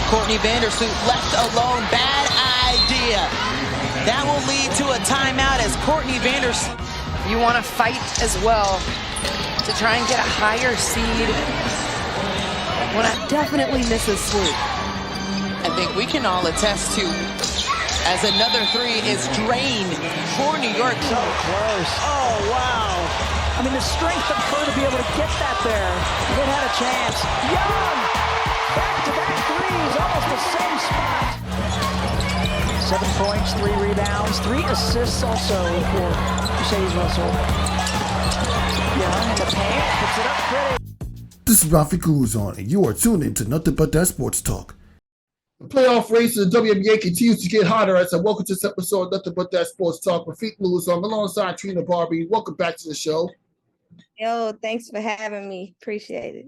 Courtney Vandersloot left alone. Bad idea. That will lead to a timeout as Courtney Vandersloot. You want to fight as well to try and get a higher seed. When I definitely misses Swoop. I think we can all attest to, as another three is drained for New York. So close. Oh, wow. I mean, the strength of her to be able to get that there. It had a chance. Young! Back-to-back threes, almost the same spot. 7 points, 3 rebounds, 3 assists also for Mercedes Russell. Young in the paint, puts it up pretty. This is Rafi Guzon, and you are tuned in to Nothing But That Sports Talk. The playoff race in the WNBA continues to get hotter as I welcome to this episode of Nothing But That Sports Talk. Rafi Guzon alongside Trenia Barbee. Welcome back to the show. Yo, thanks for having me. Appreciate it.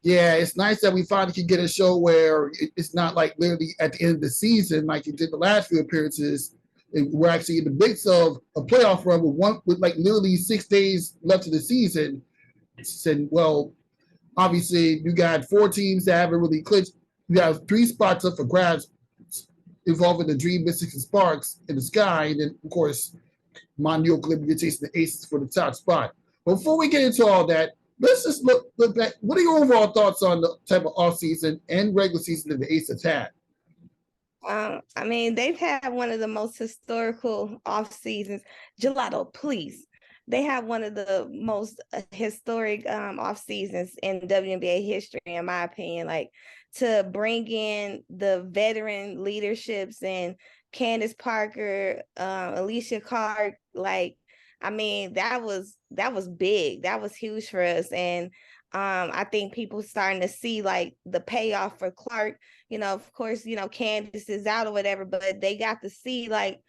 Yeah, it's nice that we finally can get a show where it's not like literally at the end of the season like you did the last few appearances. We're actually in the midst of a playoff run with like literally 6 days left of the season. And well, obviously you got 4 teams that haven't really clinched. You have 3 spots up for grabs involving the Dream, Mystics, and Sparks in the sky. And then, of course, my New York Liberty chasing the Aces for the top spot. Before we get into all that, let's just look back. What are your overall thoughts on the type of offseason and regular season that the Aces had? I mean, they've had one of the most historical off seasons. Gelato, please. They have one of the most historic off seasons in WNBA history, in my opinion. Like, to bring in the veteran leaderships and Candace Parker, Alicia Clark, like, I mean, that was big. That was huge for us. And I think people starting to see like the payoff for Clark. You know, of course, you know, Candace is out or whatever, but they got to see like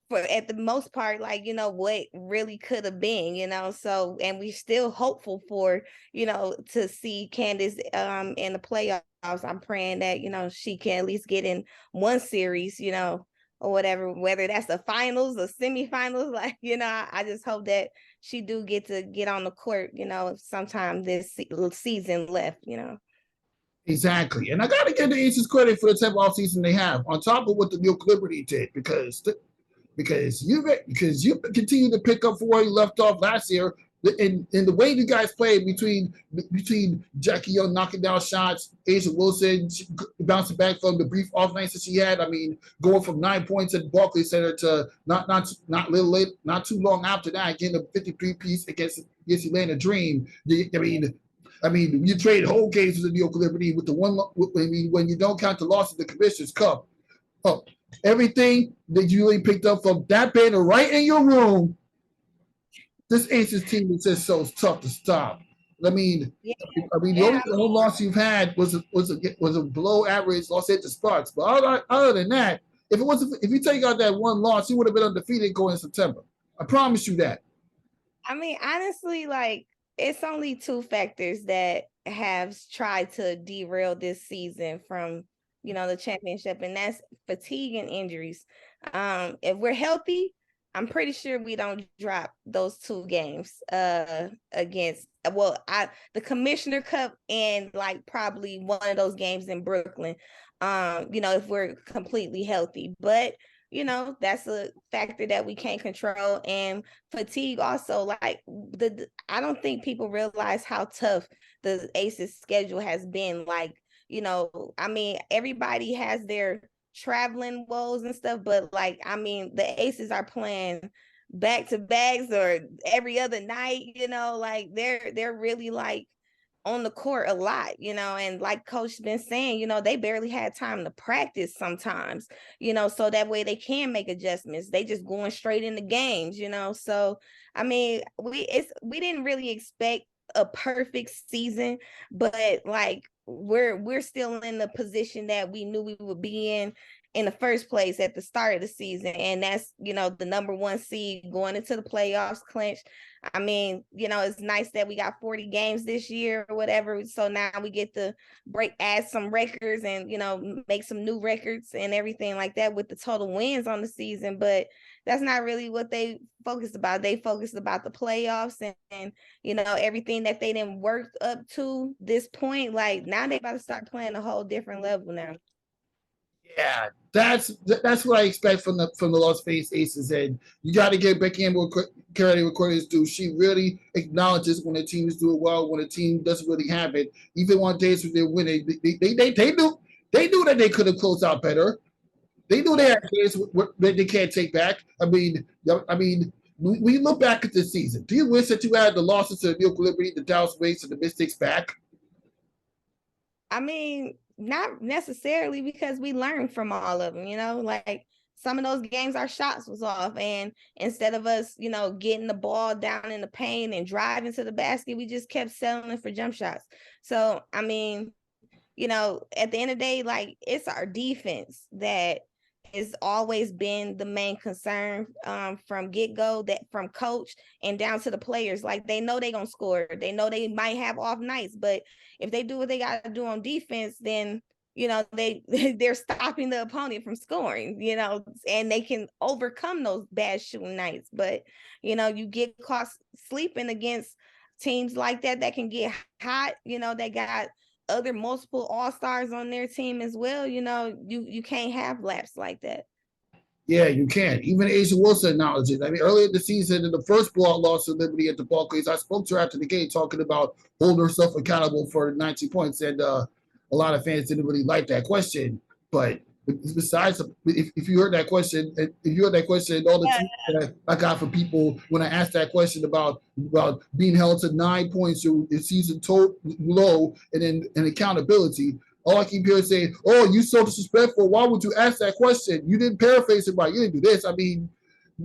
for at the most part, like, you know, what really could have been, you know. So, and we're still hopeful for, you know, to see Candace in the playoffs. I'm praying that, you know, she can at least get in one series, you know, or whatever, whether that's the finals or semifinals, like, you know, I just hope that she do get to get on the court, you know, sometime this season left, you know. Exactly. And I got to give the Aces credit for the type of offseason they have, on top of what the New York Liberty did, because you continue to pick up from where you left off last year. And the way you guys played between Jackie Young knocking down shots, Asia Wilson bouncing back from the brief off nights that she had. I mean, going from 9 points at Barclays Center to not too long after that, getting a 53-piece against Atlanta Dream. I mean, you trade whole games with the New York Liberty with the one. I mean, when you don't count the loss of the Commissioner's Cup, everything that you really picked up from that banner right in your room. This Aces team is just so tough to stop. I mean, the only home loss you've had was a below average Los Angeles Sparks. But other than that, if you take out that one loss, you would have been undefeated going in September. I promise you that. I mean, honestly, like, it's only 2 factors that have tried to derail this season from, you know, the championship, and that's fatigue and injuries. If we're healthy, I'm pretty sure we don't drop those 2 games against the Commissioner Cup and like probably one of those games in Brooklyn. You know, if we're completely healthy. But you know, that's a factor that we can't control. And fatigue also, like I don't think people realize how tough the Aces schedule has been. Like, you know, I mean, everybody has their traveling woes and stuff, but like, I mean, the Aces are playing back-to-backs or every other night, you know, like they're really like on the court a lot, you know, and like Coach been saying, you know, they barely had time to practice sometimes, you know, so that way they can make adjustments. They just going straight into games, you know. So I mean, we didn't really expect a perfect season, but like we're still in the position that we knew we would be in the first place at the start of the season, and that's, you know, the number 1 seed going into the playoffs clinched. I mean, you know, it's nice that we got 40 games this year or whatever, so now we get to add some records and, you know, make some new records and everything like that with the total wins on the season. But that's not really what they focused about. They focused about the playoffs and you know, everything that they didn't work up to this point. Like, now they about to start playing a whole different level now. Yeah, that's what I expect from the Las Vegas Aces, and you got to give Becky Campbell credit due. She really acknowledges when the team is doing well, when the team doesn't really have it. Even on days when they're winning, they knew that they could have closed out better. They knew they had games that they can't take back. When you look back at this season, do you wish that you had the losses to the New York Liberty, the Dallas Wings, and the Mystics back? I mean, not necessarily, because we learned from all of them, like some of those games our shots was off, and instead of us, getting the ball down in the paint and driving to the basket, we just kept settling for jump shots. So, I mean, at the end of the day, like, it's our defense that has always been the main concern from get-go, that from coach and down to the players. Like, they know they're going to score. They know they might have off nights, but if they do what they got to do on defense, then, they're stopping the opponent from scoring, and they can overcome those bad shooting nights. But, you get caught sleeping against teams like that can get hot, they got other multiple all-stars on their team as well. You can't have laps like that. Yeah, you can. Even Asia Wilson acknowledged it. I mean, earlier in the season, in the first blowout loss to Liberty at the Barclays, I spoke to her after the game talking about holding herself accountable for 90 points, and a lot of fans didn't really like that question. But besides, if you heard that question, all the tweets that I got from people when I asked that question about being held to 9 points in season low and accountability, all I keep hearing saying, "Oh, you so disrespectful. Why would you ask that question? You didn't paraphrase it right. You didn't do this." And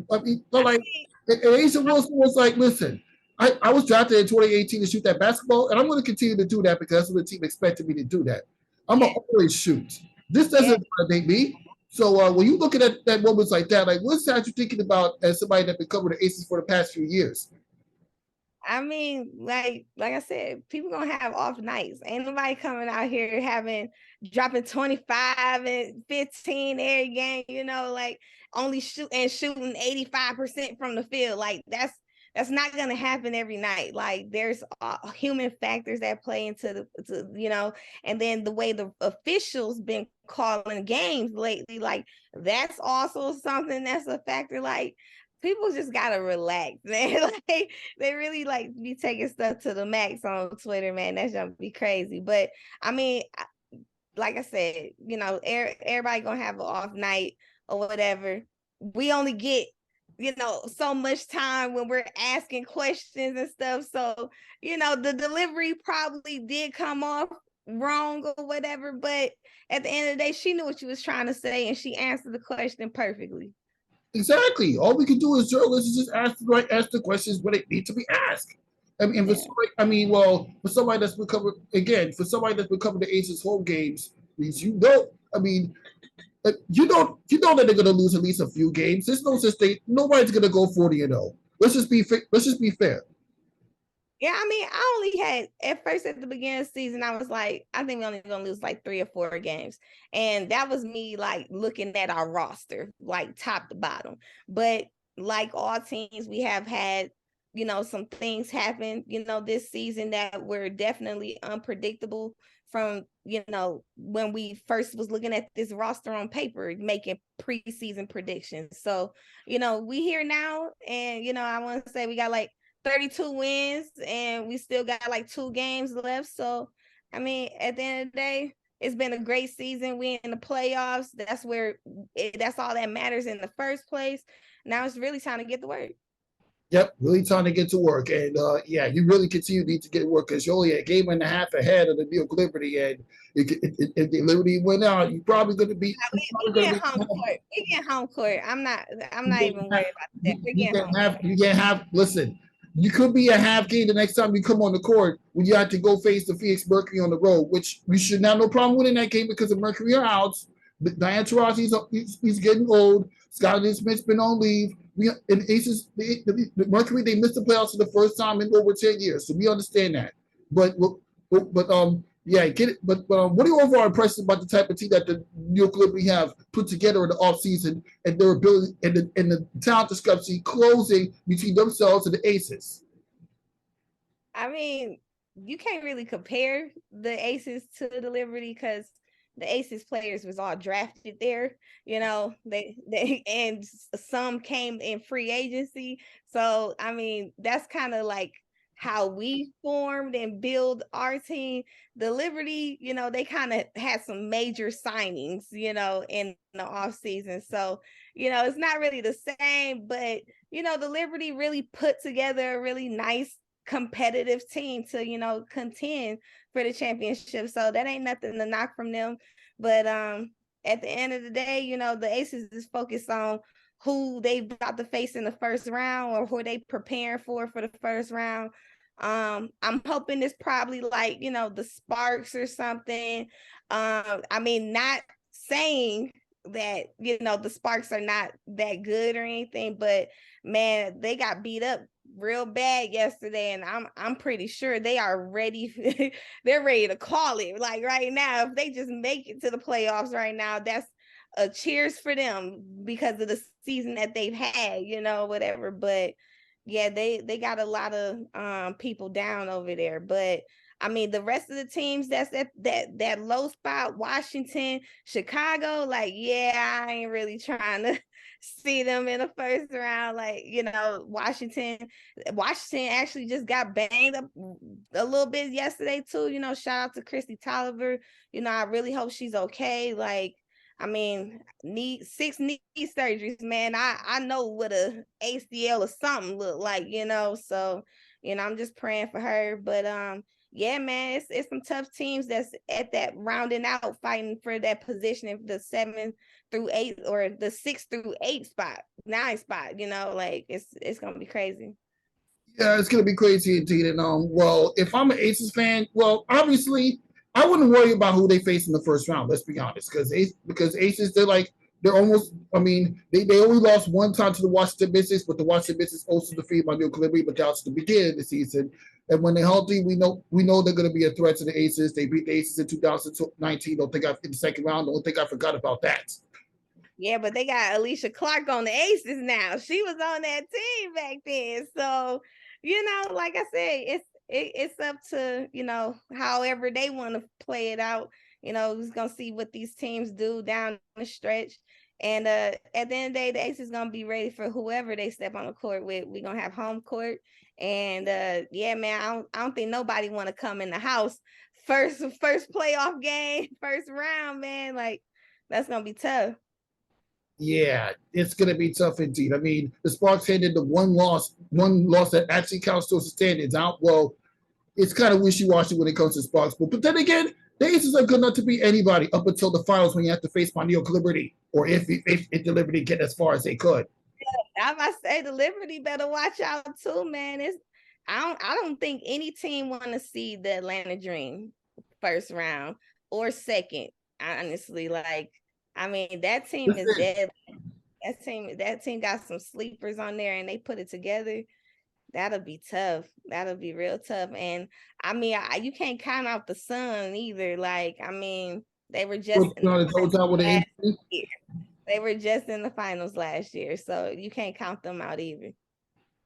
Asa Wilson was like, "Listen, I was drafted in 2018 to shoot that basketball, and I'm going to continue to do that because that's what the team expected me to do that. I'm going to always shoot. This doesn't validate me." So when you look at that moments like that, like, what's that you're thinking about as somebody that's been covering the Aces for the past few years? I mean, like I said, people gonna have off nights. Ain't nobody coming out here dropping 25 and 15 every game, like only shooting 85% from the field. Like, that's not gonna happen every night. Like, there's human factors that play into and then the way the officials been calling games lately, like, that's also something that's a factor. Like, people just gotta relax, man. Like, they really like be taking stuff to the max on Twitter, man. That's gonna be crazy. But I mean, like I said, everybody gonna have an off night or whatever. We only get, so much time when we're asking questions and stuff. So, the delivery probably did come off wrong or whatever. But at the end of the day, she knew what she was trying to say, and she answered the question perfectly. Exactly. All we can do as journalists is just ask the questions when it need to be asked. I mean, for somebody that's been covering the Aces home games, means you know that they're going to lose at least a few games. There's no such thing. Nobody's going to go 40-0. Let's just be fair. Yeah, I mean, I only had at first at the beginning of the season, I was like, I think we're only gonna lose like 3 or 4 games. And that was me like looking at our roster, like top to bottom. But like all teams, we have had, some things happen, this season that were definitely unpredictable from, when we first was looking at this roster on paper, making preseason predictions. So, we here now, and I want to say we got like 32 wins, and we still got like 2 games left. So, I mean, at the end of the day, it's been a great season. We in the playoffs. That's that's all that matters in the first place. Now it's really time to get to work. Yep, really time to get to work. And you really need to get to work because you're only a game and a half ahead of the New York Liberty. And if the Liberty win out, you're probably going to be. We get home court. We get home court. I'm not even worried about that. You can't have. Listen, you could be a half game the next time you come on the court when you have to go face the Phoenix Mercury on the road, which we should have no problem winning that game because the Mercury are out. Diane Taurasi, he's getting old. Scotty Smith's been on leave. Aces, the Mercury, they missed the playoffs for the first time in over 10 years, so we understand that. But get it. But what are your overall impressions about the type of team that the New York Liberty have put together in the offseason and their ability and the talent discrepancy closing between themselves and the Aces? I mean, you can't really compare the Aces to the Liberty because the Aces players was all drafted there. You know, they and some came in free agency. So I mean, that's kind of like how we formed and build our team. The Liberty, you know, they kind of had some major signings, you know, in the off season. So, you know, it's not really the same, but you know, the Liberty really put together a really nice competitive team to, you know, contend for the championship. So that ain't nothing to knock from them. But at the end of the day, you know, the Aces is focused on who they about to face in the first round or who they preparing for the first round. I'm hoping it's probably like, you know, the Sparks or something. I mean, not saying that, you know, the Sparks are not that good or anything, but man, they got beat up real bad yesterday, and I'm pretty sure they are ready. They're ready to call it. Like right now, if they just make it to the playoffs right now, that's a cheers for them because of the season that they've had, you know, whatever. But yeah, they got a lot of people down over there. But I mean, the rest of the teams that's at that low spot, Washington, Chicago, like, yeah, I ain't really trying to see them in the first round. Like, you know, Washington actually just got banged up a little bit yesterday too. You know, shout out to Christy Tolliver. You know, I really hope she's okay. Like, I mean, 6 knee surgeries, man. I know what a ACL or something look like, you know. So, you know, I'm just praying for her. But yeah, man, it's some tough teams that's at that rounding out, fighting for that position in the 7 through 8 or the 6 through 8 spot, 9 spot. You know, like it's gonna be crazy. Yeah, it's gonna be crazy indeed. And well, if I'm an Aces fan, well, obviously, I wouldn't worry about who they face in the first round. Let's be honest, because Aces, they're almost. I mean, they only lost one time to the Washington Mystics, but the Washington Mystics also defeated my New Liberty, but that was the beginning of the season. And when they're healthy, we know they're going to be a threat to the Aces. They beat the Aces in 2019. Don't think in the second round. Don't think I forgot about that. Yeah, but they got Alicia Clark on the Aces now. She was on that team back then. So, you know, like I said, it's up to, you know, however they want to play it out. You know, who's gonna see what these teams do down the stretch. And at the end of the day, the Aces gonna be ready for whoever they step on the court with. We're gonna have home court. And yeah, man, I don't think nobody wanna come in the house first playoff game, first round, man. Like that's gonna be tough. Yeah, it's going to be tough indeed. I mean, the Sparks handed the one loss that actually counts towards the standings out. Well, it's kind of wishy-washy when it comes to Sparks. But then again, the Aces are good enough to beat anybody up until the finals when you have to face my New York Liberty, or if the Liberty get as far as they could. I must say the Liberty better watch out too, man. I don't think any team want to see the Atlanta Dream first round or second. Honestly, like I mean that team is dead. That team got some sleepers on there, and they put it together. That'll be tough. That'll be real tough. And I mean, you can't count out the Sun either. Like I mean, they were just They were just in the finals last year, so you can't count them out either.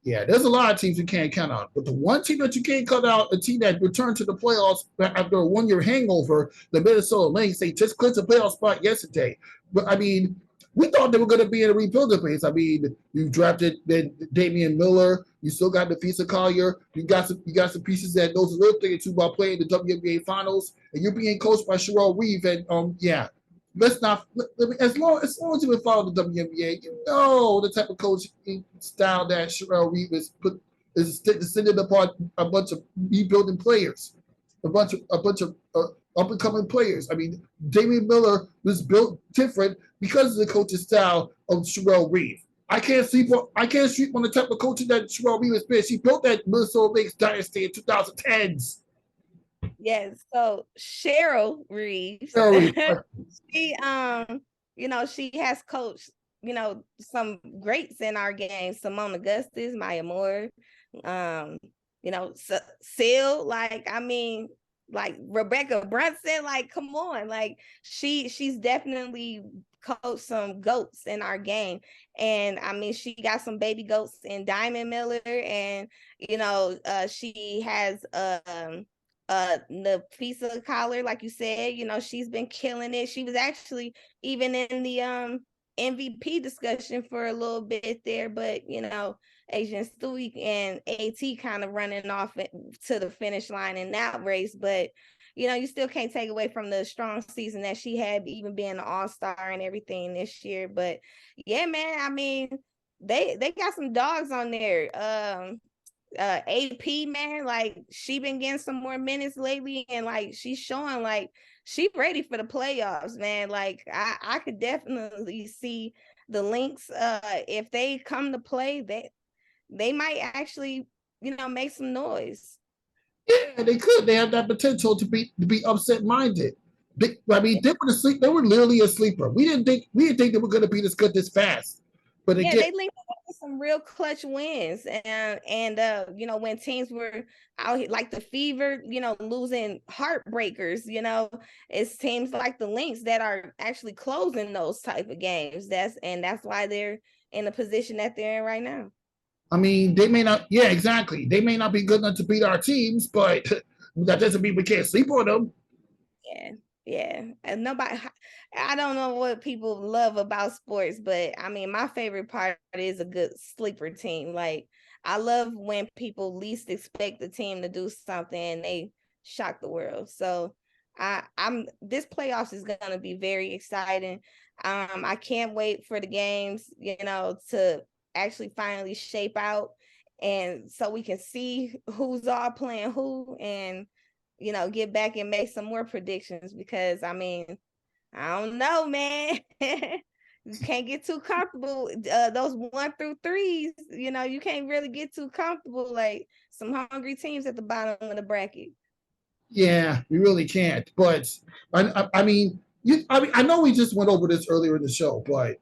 Yeah, there's a lot of teams you can't count out. But the one team that you can't cut out, a team that returned to the playoffs after a one-year hangover, the Minnesota Lynx, they just clinched a playoff spot yesterday. But, I mean, we thought they were going to be in a rebuilding phase. I mean, you drafted Damian Miller. You still got Nafisa Collier. You got some pieces that knows a little thing or two about playing the WNBA Finals. And you're being coached by Sherelle Reeve. And, yeah, let's not as long as you've been following the WNBA, you know the type of coaching style that Sherelle Reeve is descended upon a bunch of rebuilding players, a bunch of up and coming players. I mean, Damian Miller was built different because of the coaching style of Sherelle Reeve. I can't sleep on the type of coaching that Sherelle Reeve has been. She built that Minnesota Lynx dynasty in 2010s. Yes, so Cheryl Reeves, she you know, she has coached, you know, some greats in our game. Simone Augustus, Maya Moore, you know, Seal, like I mean, like Rebecca Brunson, like come on, like she's definitely coached some goats in our game. And I mean, she got some baby goats in Diamond Miller, and you know, she has Nafisa Collar, like you said, she's been killing it. She was actually even in the MVP discussion for a little bit there, but Asian Stewie and AT kind of running off to the finish line in that race. But you still can't take away from the strong season that she had, even being an All-Star and everything this year. But yeah, man, I mean, they got some dogs on there. AP, man, like she been getting some more minutes lately, and like she's showing like she ready for the playoffs, man. Like I could definitely see the Lynx, if they come to play, they might actually make some noise. Yeah, they could. They have that potential to be upset minded. I mean, they were asleep. They were literally a sleeper. We didn't think they were going to be this good this fast. But Yeah, again, they linked up with some real clutch wins, and when teams were out here, like the Fever, losing heartbreakers, it seems like the Lynx that are actually closing those type of games. That's why they're in the position that they're in right now. I mean, they may not. Yeah, exactly. They may not be good enough to beat our teams, but that doesn't mean we can't sleep on them. Yeah, and I don't know what people love about sports, but I mean, my favorite part is a good sleeper team. Like, I love when people least expect the team to do something and they shock the world. So I'm this playoffs is gonna be very exciting. I can't wait for the games, to actually finally shape out, and so we can see who's all playing who, and get back and make some more predictions, because I mean, I don't know, man. You can't get too comfortable. Those 1 through 3s, you can't really get too comfortable. Like some hungry teams at the bottom of the bracket. Yeah, we really can't. But I mean, I know we just went over this earlier in the show, but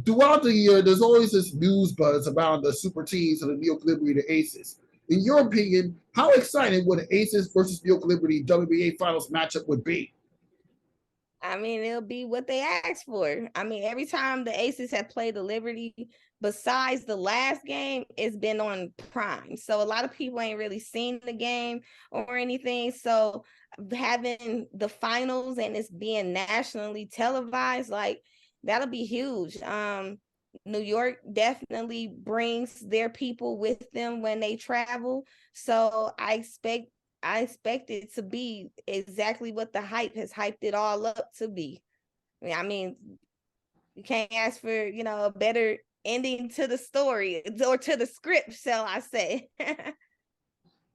throughout the year, there's always this news buzz about the super teams and the New York Liberty, the Aces. In your opinion, how exciting would the Aces versus New York Liberty WNBA Finals matchup would be? I mean, it'll be what they asked for. I mean, every time the Aces have played the Liberty, besides the last game, it's been on Prime. So a lot of people ain't really seen the game or anything. So having the finals and it's being nationally televised, like that'll be huge. New York definitely brings their people with them when they travel. So I expect it to be exactly what the hype has hyped it all up to be. I mean, you can't ask for, a better ending to the story or to the script, shall I say.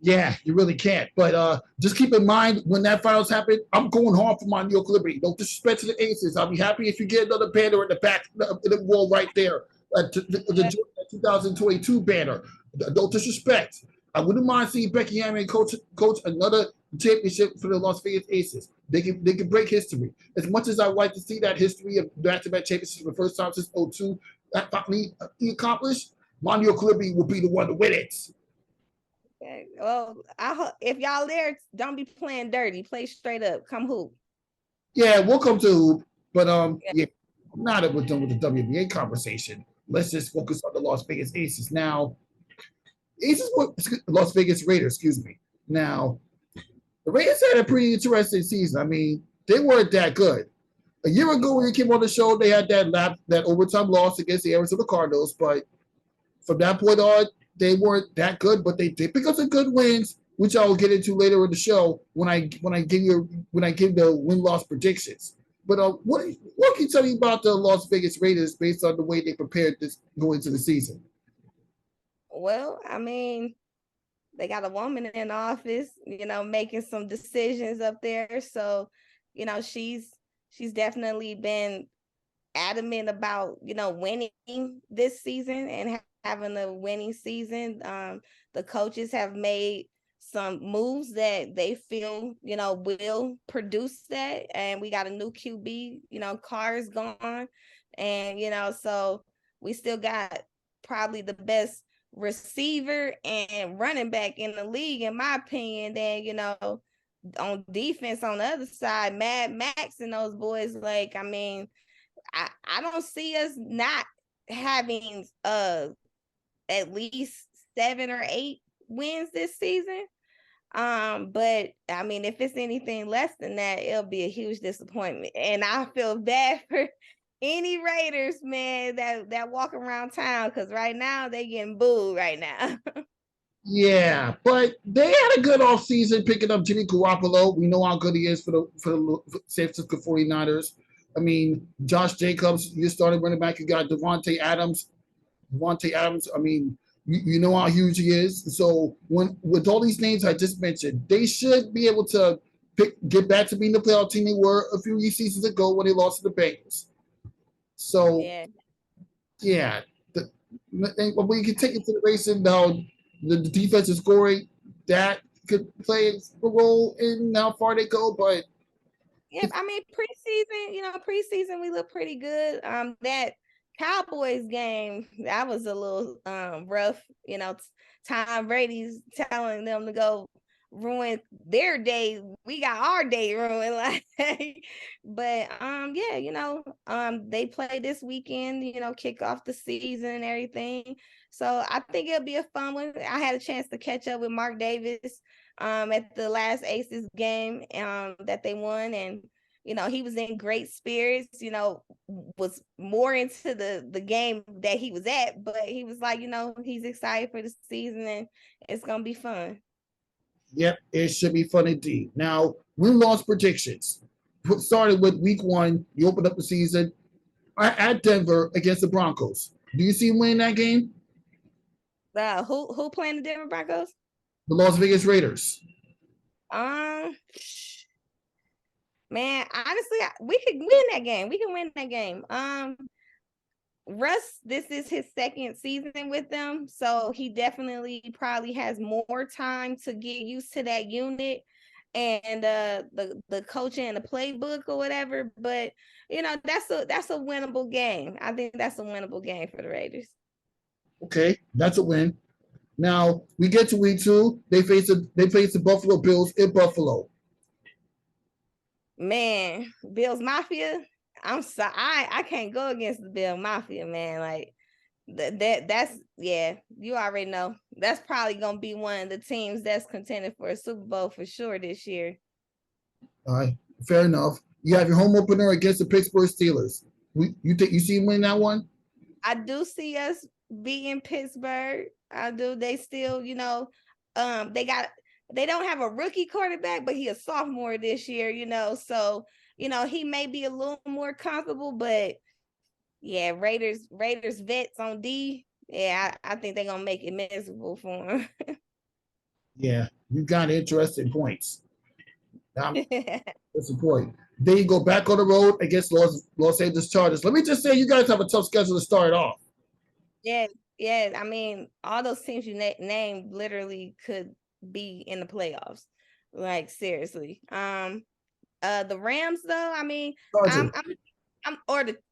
Yeah, you really can't. But just keep in mind when that finals happen, I'm going hard for my New York Liberty. No disrespect to the Aces. I'll be happy if you get another banner in the back of the wall right there. The 2022 banner. No disrespect. I wouldn't mind seeing Becky Hammond coach another championship for the Las Vegas Aces. They can break history. As much as I like to see that history of back-to-back championships for the first time since '02 that finally accomplished, my New York Liberty will be the one to win it. Okay. Well, if y'all there, don't be playing dirty. Play straight up. Come hoop. Yeah, we'll come to hoop. But yeah, now that we're done with the WNBA conversation, let's just focus on the Las Vegas Aces. Now, Las Vegas Raiders, excuse me. Now, the Raiders had a pretty interesting season. I mean, they weren't that good. A year ago when you came on the show, they had that overtime loss against the Arizona Cardinals, but from that point on, they weren't that good, but they did pick up some good wins, which I will get into later in the show when I give the win-loss predictions. But what can you tell me about the Las Vegas Raiders based on the way they prepared this going into the season? Well, I mean, they got a woman in office, making some decisions up there. So, she's definitely been adamant about, winning this season and having a winning season. The coaches have made some moves that they feel, will produce that. And we got a new QB, Carr's gone. And, so we still got probably the best receiver and running back in the league, in my opinion. Then, on defense on the other side, Mad Max and those boys, like, I mean, I don't see us not having at least 7 or 8 wins this season. But I mean, if it's anything less than that, it'll be a huge disappointment. And I feel bad for any Raiders, man, that walk around town, because right now they getting booed right now. Yeah, but they had a good offseason picking up Jimmy Garoppolo. We know how good he is for the San Francisco 49ers. I mean, Josh Jacobs, you started running back. You got Devontae Adams. I mean, you know how huge he is. So with all these names I just mentioned, they should be able to get back to being the playoff team they were a few seasons ago when they lost to the Bengals. So yeah, but we can take into consideration now the defensive scoring that could play a role in how far they go. But yeah, I mean, preseason we look pretty good. That Cowboys game, that was a little rough. Tom Brady's telling them to go ruin their day. We got our day ruined. Like, but they play this weekend. Kick off the season and everything. So I think it'll be a fun one. I had a chance to catch up with Mark Davis at the last Aces game that they won, and he was in great spirits, was more into the game that he was at, but he was like, he's excited for the season and it's gonna be fun. Yep, it should be fun indeed. Now, win-loss predictions. Started with week 1, you opened up the season at Denver against the Broncos. Do you see him winning that game? Who playing the Denver Broncos? The Las Vegas Raiders. Man, honestly, we could win that game. We can win that game. Russ, this is his second season with them, so he definitely probably has more time to get used to that unit and the coaching and the playbook or whatever. But that's a winnable game. I think that's a winnable game for the Raiders. Okay, that's a win. Now we get to week 2. They face the Buffalo Bills in Buffalo. Man, Bills Mafia. I'm sorry, I can't go against the Bill Mafia, man. Like that's you already know. That's probably gonna be one of the teams that's contending for a Super Bowl for sure this year. All right, fair enough. You have your home opener against the Pittsburgh Steelers. You see him win that one? I do see us beating Pittsburgh. I do. They still, they don't have a rookie quarterback, but he's a sophomore this year, so he may be a little more comfortable, but yeah, Raiders vets on D. Yeah, I think they're gonna make it miserable for him. Yeah, you got interesting points. That's the point. Then you go back on the road against Los Angeles Chargers. Let me just say, you guys have a tough schedule to start off. Yeah. I mean, all those teams you named literally could be in the playoffs. Like seriously. The Rams though, I mean,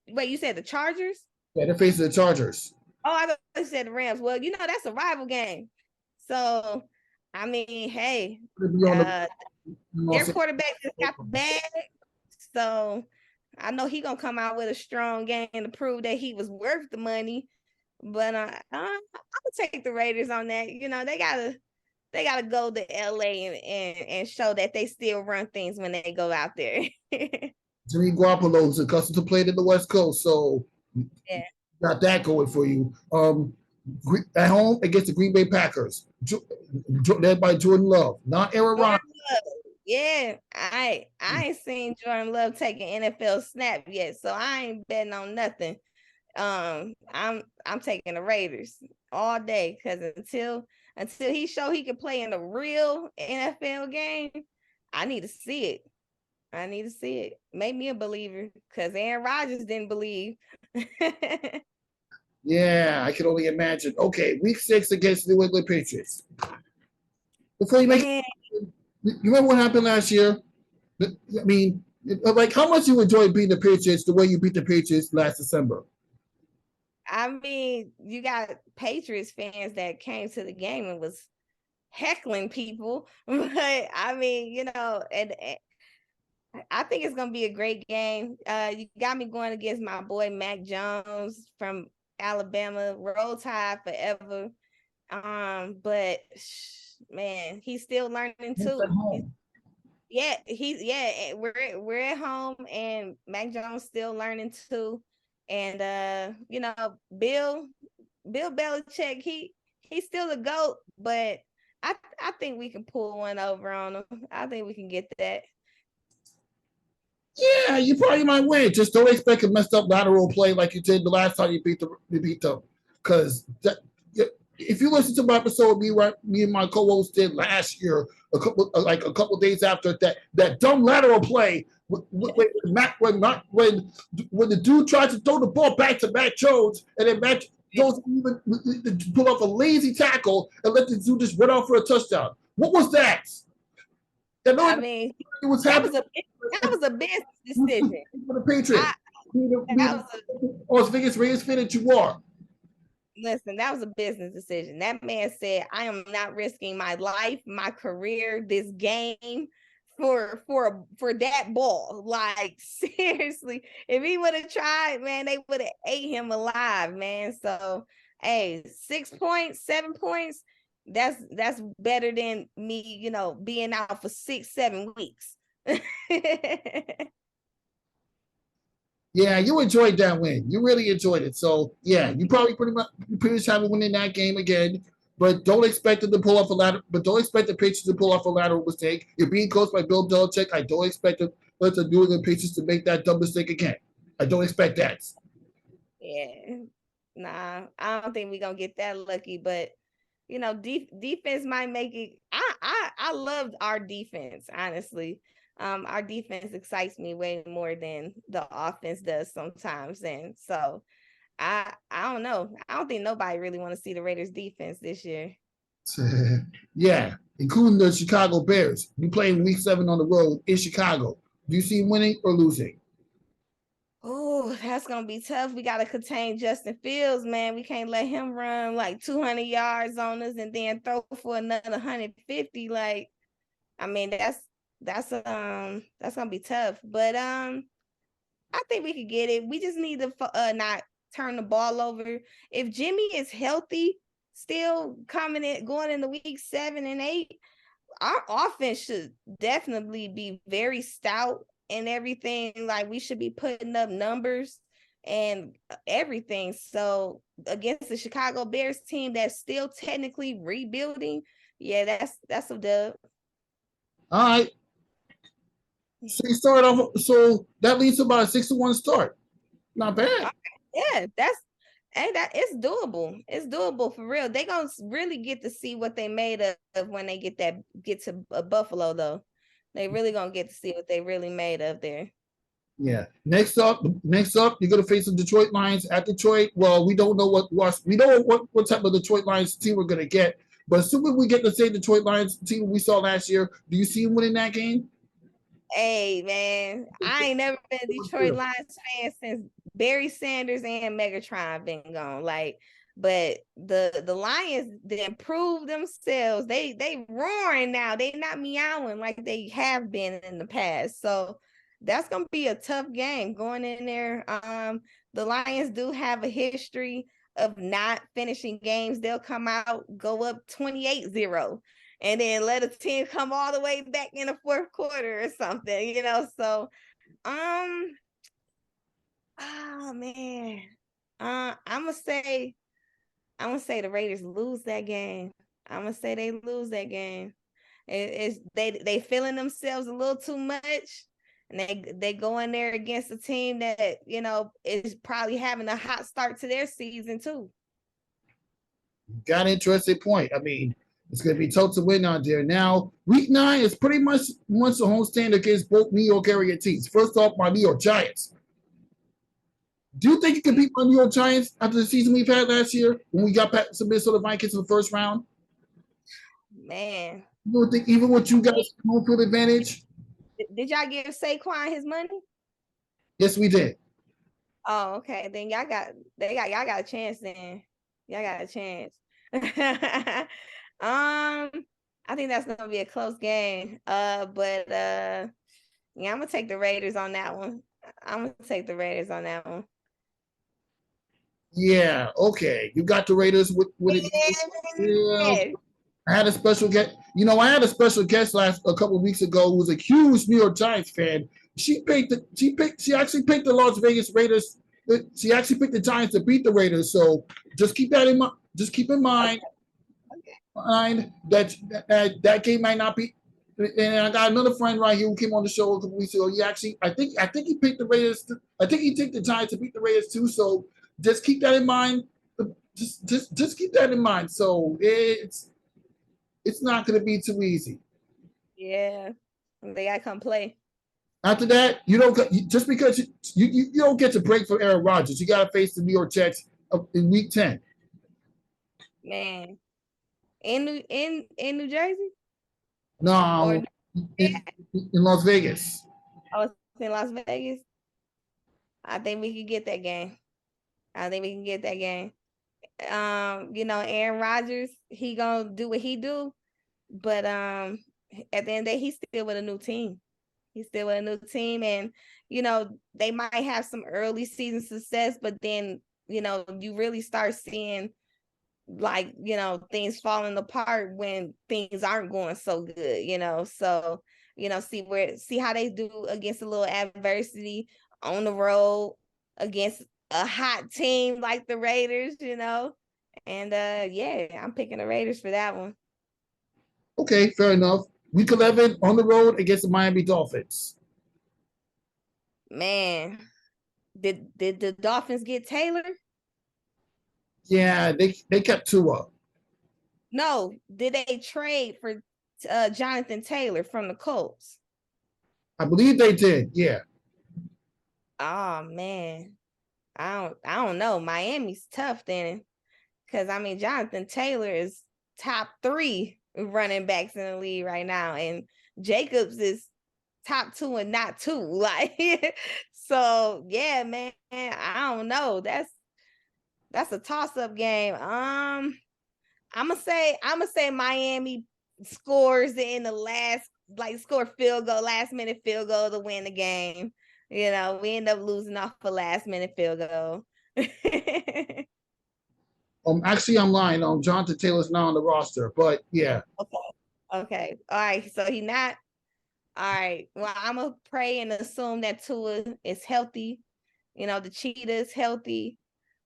wait, you said the Chargers? Yeah, they're facing the Chargers. Oh, I thought you said the Rams. Well, that's a rival game. So, I mean, hey, their quarterback just got the bag. So, I know he's going to come out with a strong game to prove that he was worth the money. But I'm going to take the Raiders on that. They gotta go to LA and show that they still run things when they go out there. Jimmy Garoppolo is accustomed to playing in the West Coast, so yeah, got that going for you. At home against the Green Bay Packers, led by Jordan Love, not Aaron Rodgers. Yeah, I ain't seen Jordan Love take an NFL snap yet, so I ain't betting on nothing. I'm taking the Raiders all day, because until he show he can play in a real NFL game, I need to see it. Make me a believer, because Aaron Rodgers didn't believe. Yeah, I can only imagine. Okay, week 6 against New England Patriots. Before you make it, you remember what happened last year? I mean, like how much you enjoyed beating the Patriots the way you beat the Patriots last December? I mean, you got Patriots fans that came to the game and was heckling people, but I mean, and I think it's gonna be a great game. You got me going against my boy Mac Jones from Alabama. Roll Tide forever. But man, he's still learning He's at too. home. We're at home, and Mac Jones still learning too. And Bill Belichick, he's still a GOAT, but I think we can pull one over on him. I think we can get that. Yeah, you probably might win. Just don't expect a messed up lateral play like you did the last time you beat them. Because if you listen to my episode, me and my co-host did last year, a couple days after that dumb lateral play when the dude tried to throw the ball back to Mac Jones, and then Mac Jones even pull off a lazy tackle and let the dude just run off for a touchdown. What was that? I mean, it was that was a business decision for the Patriots. Las Vegas Raiders fan that you are. Listen, that was a business decision. That man said, I am not risking my life, my career, this game for that ball. Like, seriously, if he would have tried, man, they would have ate him alive, man. So, hey, 6 points, 7 points, that's better than me, being out for 6-7 weeks. Yeah, you enjoyed that win. You really enjoyed it. So yeah, you probably pretty much have a win in that game again. But don't expect them to pull off a lateral. But don't expect the Patriots to pull off a lateral mistake. You're being coached by Bill Belichick. I don't expect the New England Patriots to make that dumb mistake again. I don't expect that. Yeah, nah, I don't think we're gonna get that lucky. But defense might make it. I loved our defense, honestly. Our defense excites me way more than the offense does sometimes. And so I don't know. I don't think nobody really want to see the Raiders defense this year. Yeah, including the Chicago Bears. You playing week 7 on the road in Chicago. Do you see winning or losing? Oh, that's going to be tough. We got to contain Justin Fields, man. We can't let him run like 200 yards on us and then throw for another 150. Like, I mean, that's gonna be tough, but I think we could get it. We just need to not turn the ball over. If Jimmy is healthy, still going into week 7 and 8, our offense should definitely be very stout and everything. Like, we should be putting up numbers and everything. So against the Chicago Bears team that's still technically rebuilding, yeah, that's a dub. All right. So you start off. So that leads to about a 6-1 start. Not bad. Yeah, it's doable. It's doable for real. They gonna really get to see what they made of when they get to Buffalo, though. They really gonna get to see what they really made of there. Yeah. Next up, you're gonna face the Detroit Lions at Detroit. Well, we don't know what type of Detroit Lions team we're gonna get, but assuming we get the same Detroit Lions team we saw last year, do you see them winning that game? Hey, man, I ain't never been a Detroit Lions fan since Barry Sanders and Megatron been gone. Like, but the Lions, they improved themselves. They roaring now. They not meowing like they have been in the past. So that's gonna be a tough game going in there. The Lions do have a history of not finishing games. They'll come out, go up 28-0. And then let a team come all the way back in the fourth quarter or something, So, oh man, I'm gonna say the Raiders lose that game. I'm gonna say they lose that game. It's they feeling themselves a little too much, and they go in there against a team that is probably having a hot start to their season too. Got an interesting point. I mean, it's going to be tough to win out there. Now, week 9 is pretty much a homestand against both New York area teams. First off, my New York Giants. Do you think you can beat my New York Giants after the season we've had last year when we got past the Minnesota Vikings in the first round? Man. You don't think even with you guys home field advantage? Did y'all give Saquon his money? Yes, we did. Oh, okay. Then y'all got a chance then. Y'all got a chance. I think that's gonna be a close game. Yeah, I'm gonna take the Raiders on that one. Yeah, okay. You got the Raiders with it. Yeah. I had a special guest. I had a special guest a couple of weeks ago who was a huge New York Giants fan. She actually picked the Las Vegas Raiders. She actually picked the Giants to beat the Raiders. So just keep that in mind. Just keep in mind, that game might not be. And I got another friend right here who came on the show a couple weeks ago. I think he picked the Raiders. I think he picked the Giants to beat the Raiders too. So just keep that in mind. Just keep that in mind. So it's not going to be too easy. Yeah, they gotta come play. After that, you don't just because you don't get to break from Aaron Rodgers. You got to face the New York Jets in Week 10. Man, in New Jersey? No, in Las Vegas. I was in Las Vegas. I think we could get that game. Aaron Rodgers, he gonna do what he do, but at the end of the day, he's still with a new team. And they might have some early season success, but then you really start seeing things falling apart when things aren't going so good. So see how they do against a little adversity on the road against a hot team like the Raiders, and I'm picking the Raiders for that one. Okay, fair enough. Week 11 on the road against the Miami Dolphins. Man, did the Dolphins get Taylor? Yeah, they kept Tua. No, did they trade for Jonathan Taylor from the Colts? I believe they did. Yeah. Oh man, I don't know. Miami's tough then, because Jonathan Taylor is top 3 running backs in the league right now, and Jacobs is top 2 and not 2. Like, so yeah, man, I don't know. That's a toss-up game. I'm gonna say Miami scores in the last, score last minute field goal to win the game. We end up losing off a last minute field goal. Actually, I'm lying. Jonathan Taylor's not on the roster, but yeah. Okay. All right. So he not. All right. Well, I'm gonna pray and assume that Tua is healthy. The cheetah is healthy.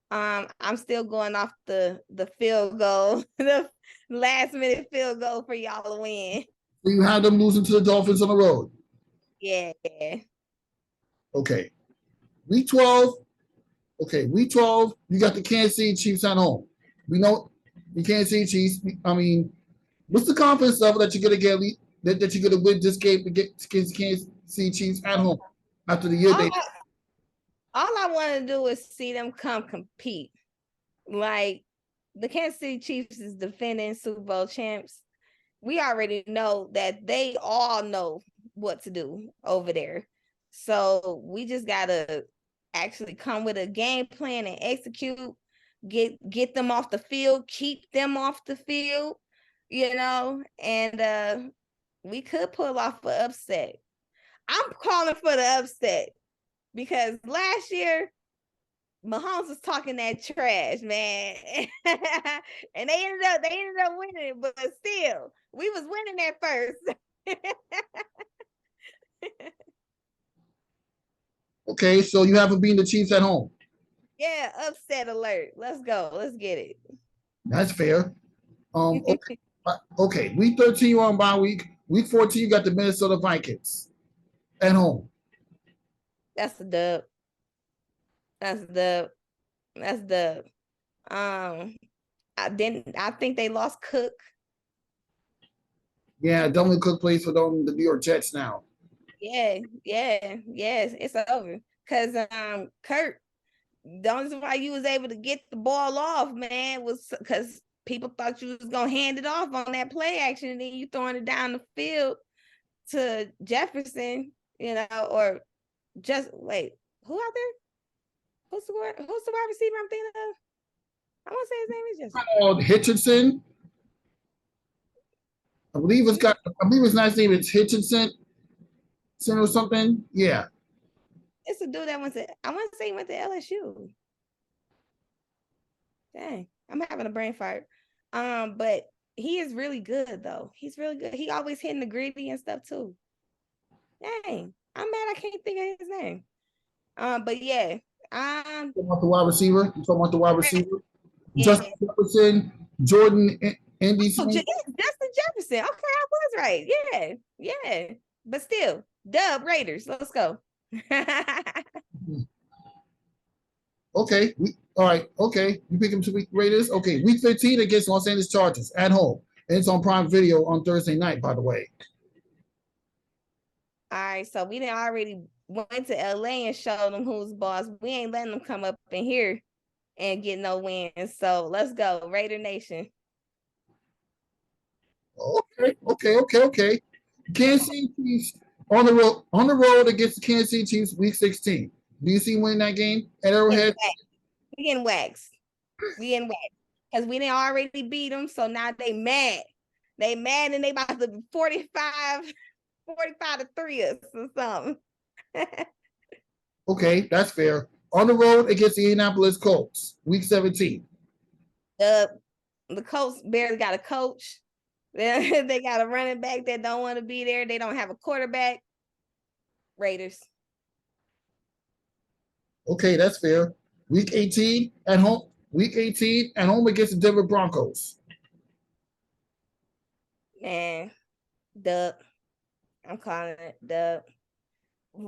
I'm still going off the field goal, the last minute field goal for y'all to win. So you had them losing to the Dolphins on the road. Yeah. Okay. Week 12. Okay, Week 12, you got the Kansas City Chiefs at home. We know the Kansas City Chiefs. What's the confidence level that you're gonna get that you're gonna win this game against Kansas City Chiefs at home after the year all I want to do is see them come compete. Like, the Kansas City Chiefs is defending Super Bowl champs. We already know that they all know what to do over there. So we just gotta actually come with a game plan and execute, get them off the field, keep them off the field, and we could pull off an upset. I'm calling for the upset because last year Mahomes was talking that trash, man. And they ended up winning it, but still, we was winning at first. Okay, so you haven't beaten the Chiefs at home. Yeah, upset alert. Let's go. Let's get it. That's fair. Okay. Week 13, you're on bye week. Week 14, you got the Minnesota Vikings at home. That's a dub. I think they lost Cook. Yeah, Dalvin Cook plays for the New York Jets now. Yes, it's over. Cause Kurt, the only reason why you was able to get the ball off, man, was because people thought you was gonna hand it off on that play action, and then you throwing it down the field to Jefferson, or just wait, who out there? Who's the wide receiver I'm thinking of? I want to say his name is Jefferson. Hitchinson. I believe his last name is Hitchinson or something. Yeah. It's a dude that I want to say he went to LSU. Dang, I'm having a brain fart. But he is really good though. He's really good. He always hitting the gritty and stuff too. Dang, I'm mad I can't think of his name. But yeah, Talking about the wide receiver. You talking about the wide receiver? yeah. Justin Jefferson, Jordan, NBC. Oh, Justin Jefferson. Okay, I was right. Yeah, yeah. But still, dub Raiders. Let's go. Okay. All right. Okay. You pick him to week Raiders. Okay. Week 15 against Los Angeles Chargers at home. And it's on Prime Video on Thursday night, by the way. All right, so we done already went to LA and showed them who's boss. We ain't letting them come up in here and get no wins. So let's go, Raider Nation. Okay. Kansas City Chiefs on the road against the Kansas City Chiefs, week 16. Do you see winning that game at Arrowhead? We getting waxed. Because we didn't already beat them, so now they mad. They mad and they about to be 45 to 3 or something. Okay, that's fair. On the road against the Indianapolis Colts, week 17. The Colts barely got a coach. They got a running back that don't want to be there. They don't have a quarterback. Raiders. Okay, that's fair. Week 18 at home. Week 18 at home against the Denver Broncos. Man, dub. I'm calling it dub.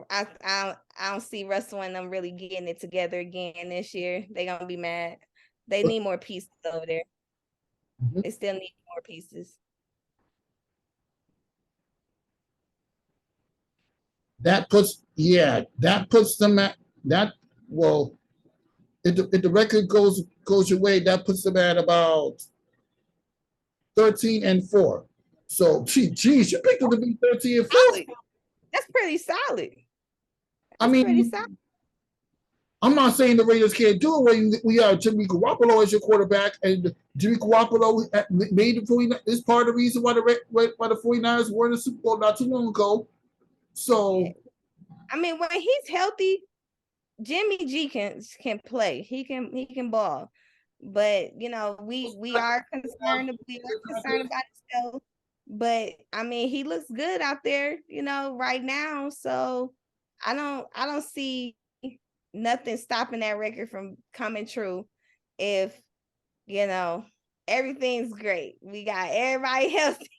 I don't see Russell and them really getting it together again this year. They're gonna be mad. They need more pieces over there. Mm-hmm. They still need more pieces. That puts them at that. Well, if the record goes your way, that puts them at about 13-4. So, geez, you picked them to be 13-4. That's pretty solid. I mean, I'm not saying the Raiders can't do it when we have Jimmy Garoppolo as your quarterback, and Jimmy Garoppolo made the 49ers is part of the reason why the 49ers were in the Super Bowl not too long ago. So, I mean, when he's healthy, Jimmy G can play. He can ball. But we are concerned about himself. But I mean, he looks good out there, right now. So I don't see nothing stopping that record from coming true if everything's great. We got everybody healthy.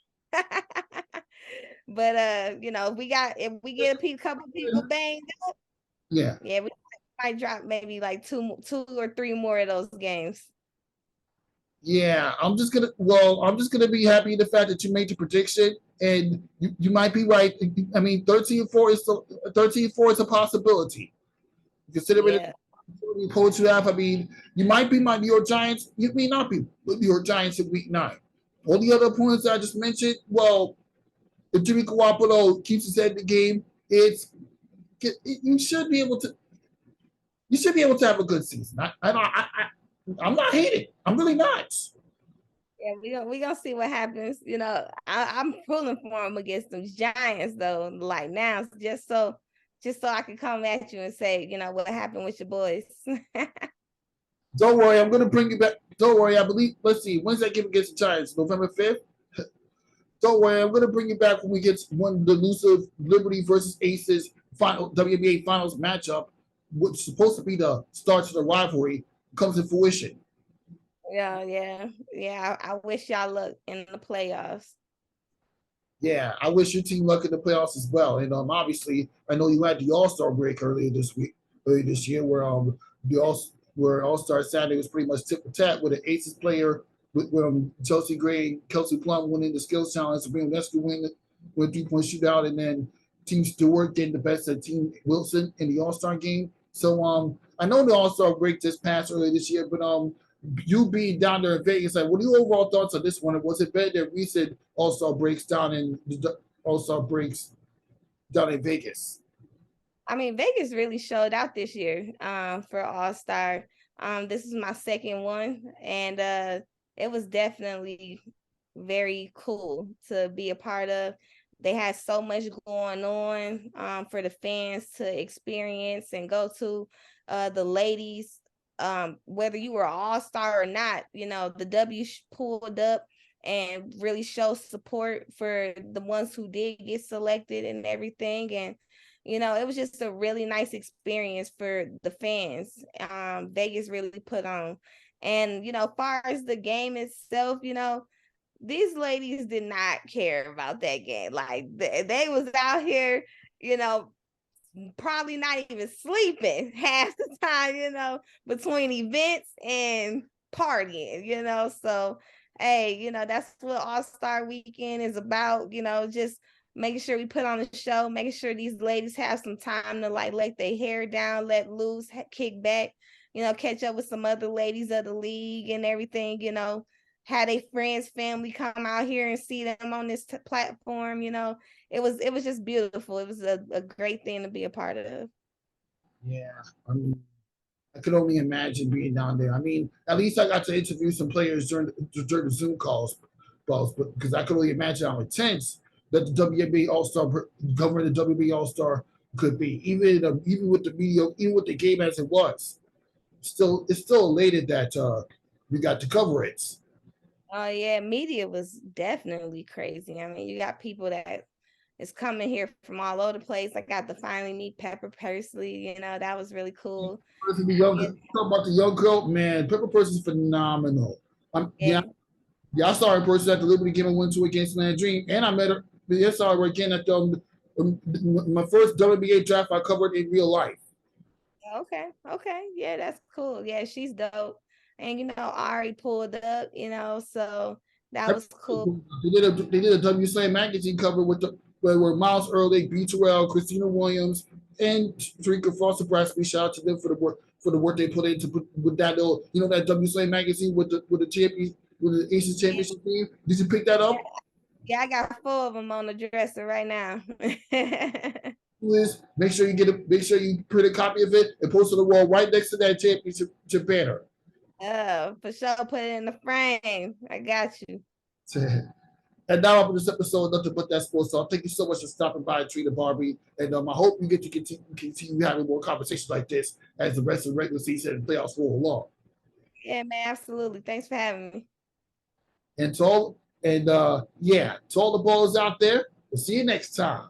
But if we get a couple people banged up, yeah, we might drop maybe like two or three more of those games. Yeah, I'm just gonna be happy in the fact that you made the prediction, and you might be right. I mean, 13-4 is a possibility. Consider it the approach you have. I mean, you might be my New York Giants. You may not be the New York Giants in week 9. All the other opponents I just mentioned, well, if Jimmy Garoppolo keeps his head in the game, you should be able to have a good season. I'm not hating. I'm really not. Yeah, we gonna see what happens. I'm pulling for him against them Giants though. Like now, just so I can come at you and say, what happened with your boys. Don't worry, I'm gonna bring you back. Don't worry, I believe. Let's see, when's that game against the Giants? November 5th. Don't worry, I'm gonna bring you back when we get one the elusive Liberty versus Aces final WNBA Finals matchup, which is supposed to be the start to the rivalry, comes to fruition. Yeah. I wish y'all luck in the playoffs. Yeah, I wish your team luck in the playoffs as well. And obviously, I know you had the All-Star break earlier this year, where All-Star Saturday was pretty much tip for tat with an Aces player with Chelsea Gray and Kelsey Plum winning the skills challenge, Sabrina Nestor winning with 3-point shootout, and then Team Stewart getting the best of Team Wilson in the All-Star game. So I know the All-Star break just passed earlier this year, but you being down there in Vegas, like, what are your overall thoughts on this one? Was it better than recent All-Star breaks down in Vegas? I mean, Vegas really showed out this year for All-Star. This is my second one, and it was definitely very cool to be a part of. They had so much going on for the fans to experience and go to. The ladies, whether you were an All-Star or not, the W pulled up and really show support for the ones who did get selected and everything. And it was just a really nice experience for the fans. Vegas really put on. And as far as the game itself, these ladies did not care about that game. Like they was out here, probably not even sleeping half the time, between events and partying. So hey, that's what All-Star Weekend is about, just making sure we put on a show, making sure these ladies have some time to like let their hair down, let loose, kick back, catch up with some other ladies of the league and everything, had a friends, family come out here and see them on this platform. It was just beautiful. It was a great thing to be a part of. Yeah, I mean, I could only imagine being down there. I mean, at least I got to interview some players during the Zoom calls, but because I could only imagine how intense that the WNBA All-Star covering the WNBA All-Star could be, even with the media, even with the game as it was. It's still elated that we got to cover it. Oh yeah, media was definitely crazy. I mean, you got people that is coming here from all over the place. I got to finally meet Pepper personally. That was really cool. Talk about the young girl, man. Pepper Person's phenomenal. Yeah. Yeah, I saw her in person at the Liberty game I went to against Landream, and I met her. I saw her again at my first WNBA draft I covered in real life. Okay. Yeah, that's cool. Yeah, she's dope. And Ari pulled up, so that was cool. They did a WSLA magazine cover where Miles Ehrlich, B. Terrell, Christina Williams, and Tarika Foster Bradley. Shout out to them for the work they put in to put with that little that WSLA magazine with the champion with the Asian Championship team. Did you pick that up? Yeah, I got 4 of them on the dresser right now. Please make sure you print a copy of it and post it on the wall right next to that championship banner. For sure, put it in the frame. I got you. And now up in this episode, nothing but that sports talk. Thank you so much for stopping by, Trenia Barbee, and I hope you get to continue having more conversations like this as the rest of the regular season and playoffs roll along. Yeah, man, absolutely. Thanks for having me. And to all the ballers out there, we'll see you next time.